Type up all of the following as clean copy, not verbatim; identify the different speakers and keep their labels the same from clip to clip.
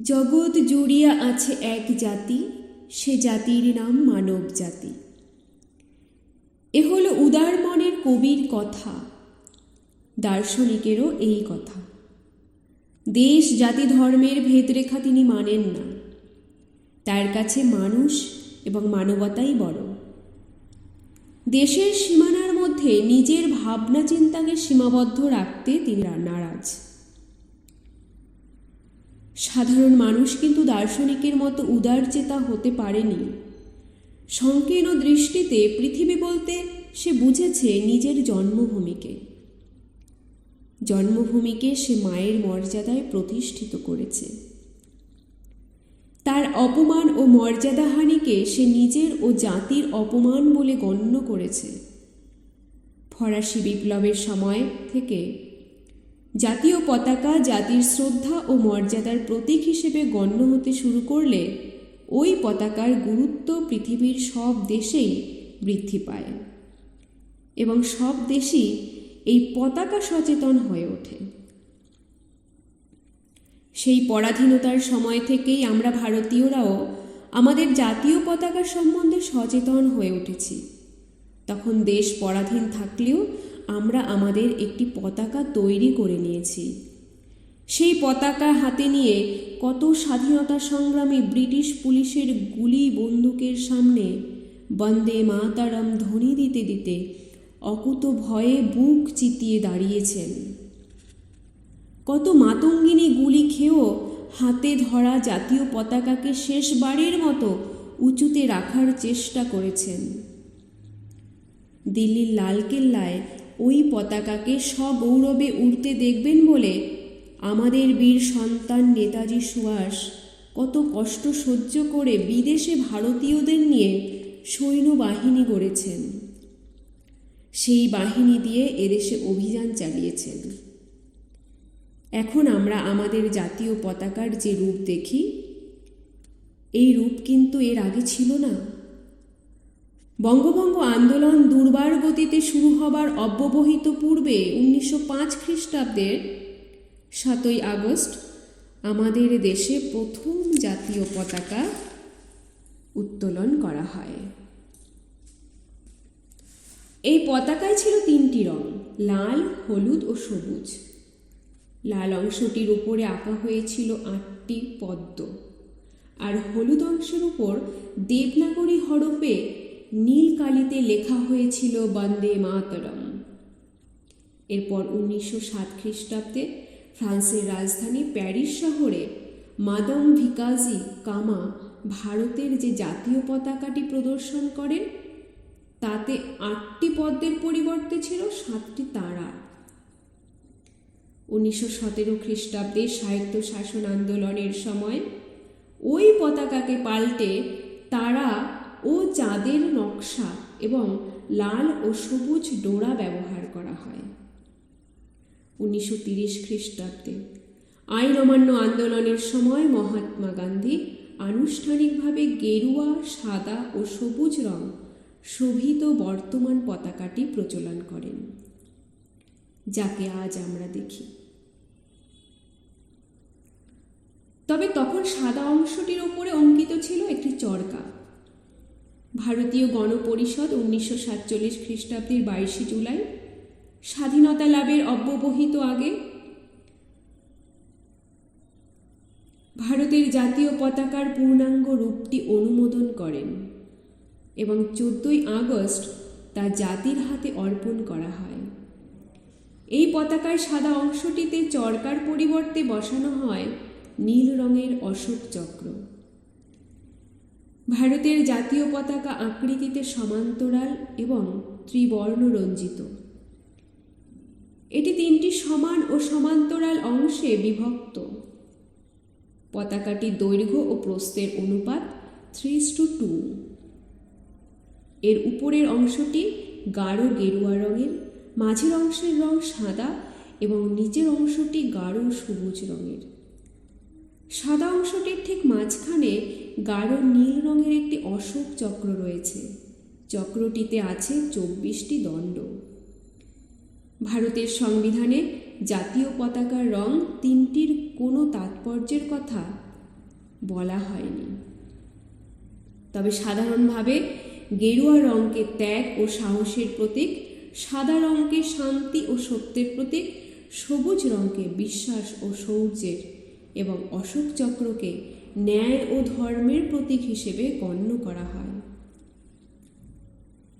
Speaker 1: জগৎ জুড়িয়া আছে এক জাতি, সে জাতির নাম মানব জাতি। এ হলো উদার মনের কবির কথা, দার্শনিকেরও এই কথা। দেশ জাতি ধর্মের ভেদরেখা তিনি মানেন না, তার কাছে মানুষ এবং মানবতাই বড়। দেশের সীমানার মধ্যে নিজের ভাবনা চিন্তাকে সীমাবদ্ধ রাখতে তিনি নারাজ। সাধারণ মানুষ কিন্তু দার্শনিকের মতো উদারচেতা হতে পারেনি। সংকীর্ণ দৃষ্টিতে পৃথিবী বলতে সে বুঝেছে নিজের জন্মভূমিকে সে মায়ের মর্যাদায় প্রতিষ্ঠিত করেছে। তার অপমান ও মর্যাদাহানিকে সে নিজের ও জাতির অপমান বলে গণ্য করেছে। ফরাসি বিপ্লবের সময় থেকে জাতীয় পতাকা জাতির শ্রদ্ধা ও মর্যাদার প্রতীক হিসেবে গণ্য হতে শুরু করলে ওই পতাকার গুরুত্ব পৃথিবীর সব দেশেই বৃদ্ধি পায় এবং সব দেশই এই পতাকা সচেতন হয়ে ওঠে। সেই পরাধীনতার সময় থেকেই আমরা ভারতীয়রাও আমাদের জাতীয় পতাকা সম্বন্ধে সচেতন হয়ে উঠেছি। তখন দেশ পরাধীন থাকলেও আমরা আমাদের একটি পতাকা তৈরি করে নিয়েছি। সেই পতাকা হাতে নিয়ে কত স্বাধীনতা সংগ্রামী ব্রিটিশ পুলিশের গুলি বন্দুকের সামনে বন্দে মাতরম ধ্বনি দিতে দিতে অকুত ভয়ে বুক চিতিয়ে দাঁড়িয়েছেন। কত মাতঙ্গিনী গুলি খেয়েও হাতে ধরা জাতীয় পতাকাকে শেষবারের মতো উঁচুতে রাখার চেষ্টা করেছেন। দিল্লির লালকেল্লায় ওই পতাকাকে সগৌরবে উড়তে দেখবেন বলে আমাদের বীর সন্তান নেতাজি সুভাষ কত কষ্ট সহ্য করে বিদেশে ভারতীয়দের নিয়ে সৈন্যবাহিনী গড়েছেন। সেই বাহিনী দিয়ে এদেশে অভিযান চালিয়েছেন। এখন আমরা আমাদের জাতীয় পতাকার যে রূপ দেখি, এই রূপ কিন্তু এর আগে ছিল না। বঙ্গভঙ্গ আন্দোলন দুর্বার গতিতে শুরু হবার অব্যবহিত পূর্বে 1905 খ্রিস্টাব্দের 7ই আগস্ট আমাদের দেশে প্রথম জাতীয় পতাকা উত্তোলন করা হয়। এই পতাকায় ছিল 3টি রং, লাল, হলুদ ও সবুজ। লাল অংশটির উপরে আঁকা হয়েছিল 8টি পদ্ম, আর হলুদ অংশের উপর দেবনাগরী হরফে নীল কালিতে লেখা হয়েছিল বন্দে মাতরম। এরপর 1907 খ্রিস্টাব্দে ফ্রান্সের রাজধানী প্যারিস শহরে মাদাম ভিকাজি কামা ভারতের যে জাতীয় পতাকাটি প্রদর্শন করেন, তাতে 8টি পদ্মের পরিবর্তে ছিল 7টি তারা। 1917 খ্রিস্টাব্দে সাহিত্য শাসন আন্দোলনের সময় ওই পতাকাকে পাল্টে তারা ও চাঁদের নকশা এবং লাল ও সবুজ ডোরা ব্যবহার করা হয়। 1930 খ্রিস্টাব্দে আইন অমান্য আন্দোলনের সময় মহাত্মা গান্ধী আনুষ্ঠানিকভাবে গেরুয়া, সাদা ও সবুজ রং শোভিত বর্তমান পতাকাটি প্রচলন করেন, যাকে আজ আমরা দেখি। তবে তখন সাদা অংশটির ওপরে অঙ্কিত ছিল একটি চরকা। ভারতীয় গণপরিষদ 1947 খ্রিস্টাব্দের 22 জুলাই স্বাধীনতা লাভের অব্যবহিত আগে ভারতের জাতীয় পতাকার পূর্ণাঙ্গ রূপটি অনুমোদন করেন এবং 14ই আগস্ট তা জাতির হাতে অর্পণ করা হয়। এই পতাকার সাদা অংশটিতে চরকার পরিবর্তে বসানো হয় নীল রঙের অশোক চক্র। ভারতের জাতীয় পতাকা আকৃতিতে সমান্তরাল এবং ত্রিবর্ণ রঞ্জিত। এটি 3টি সমান ও সমান্তরাল অংশে বিভক্ত। পতাকাটি দৈর্ঘ্য ও প্রস্থের অনুপাত 3:2। এর উপরের অংশটি গাঢ় গেরুয়া রঙের, মাঝের অংশের রং সাদা এবং নিচের অংশটি গাঢ় সবুজ রঙের। সাদা অংশটির ঠিক মাঝখানে গাঢ় নীল রঙের একটি অশোক চক্র রয়েছে। চক্রটিতে আছে 24টি দণ্ড। ভারতের সংবিধানে জাতীয় পতাকার রং 3টির কোনো তাৎপর্যের কথা বলা হয়নি। তবে সাধারণভাবে গেরুয়া রঙকে ত্যাগ ও সাহসের প্রতীক, সাদা রঙকে শান্তি ও সত্যের প্রতীক, সবুজ রঙকে বিশ্বাস ও শৌর্যের এবং অশোক চক্রকে ন্যায় ও ধর্মের প্রতীক হিসেবে গণ্য করা হয়।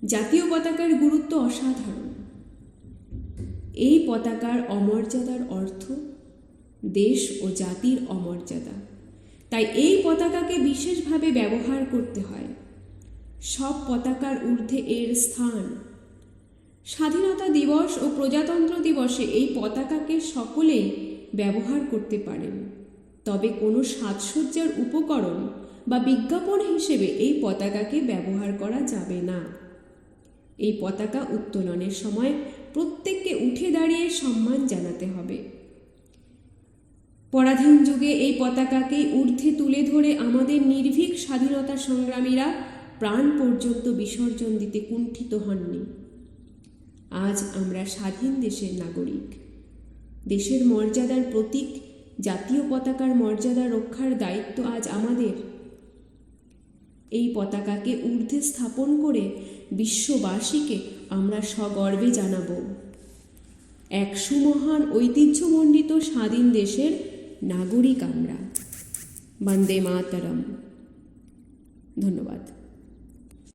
Speaker 1: জাতীয় পতাকার গুরুত্ব অসাধারণ। এই পতাকার অমর্যাদার অর্থ দেশ ও জাতির অমর্যাদা। তাই এই পতাকাকে বিশেষভাবে ব্যবহার করতে হয়। সব পতাকার ঊর্ধ্বে এর স্থান। স্বাধীনতা দিবস ও প্রজাতন্ত্র দিবসে এই পতাকাকে সকলেই ব্যবহার করতে পারেন, তবে কোনো সাজসজ্জার উপকরণ বা বিজ্ঞাপন হিসেবে এই পতাকাকে ব্যবহার করা যাবে না। এই পতাকা উত্তোলনের সময় প্রত্যেককে উঠে দাঁড়িয়ে সম্মান জানাতে হবে। পরাধীন যুগে এই পতাকাকেই ঊর্ধ্বে তুলে ধরে আমাদের নির্ভীক স্বাধীনতা সংগ্রামীরা প্রাণ পর্যন্ত বিসর্জন দিতে কুণ্ঠিত হননি। আজ আমরা স্বাধীন দেশের নাগরিক। দেশের মর্যাদার প্রতীক জাতীয় পতাকার মর্যাদা রক্ষার দায়িত্ব আজ আমাদের। এই পতাকাকে ঊর্ধ্বে স্থাপন করে বিশ্ববাসীকে আমরা সগর্বে জানাব, এক সুমহান ঐতিহ্যমণ্ডিত স্বাধীন দেশের নাগরিক আমরা। বন্দে মাতরম। ধন্যবাদ।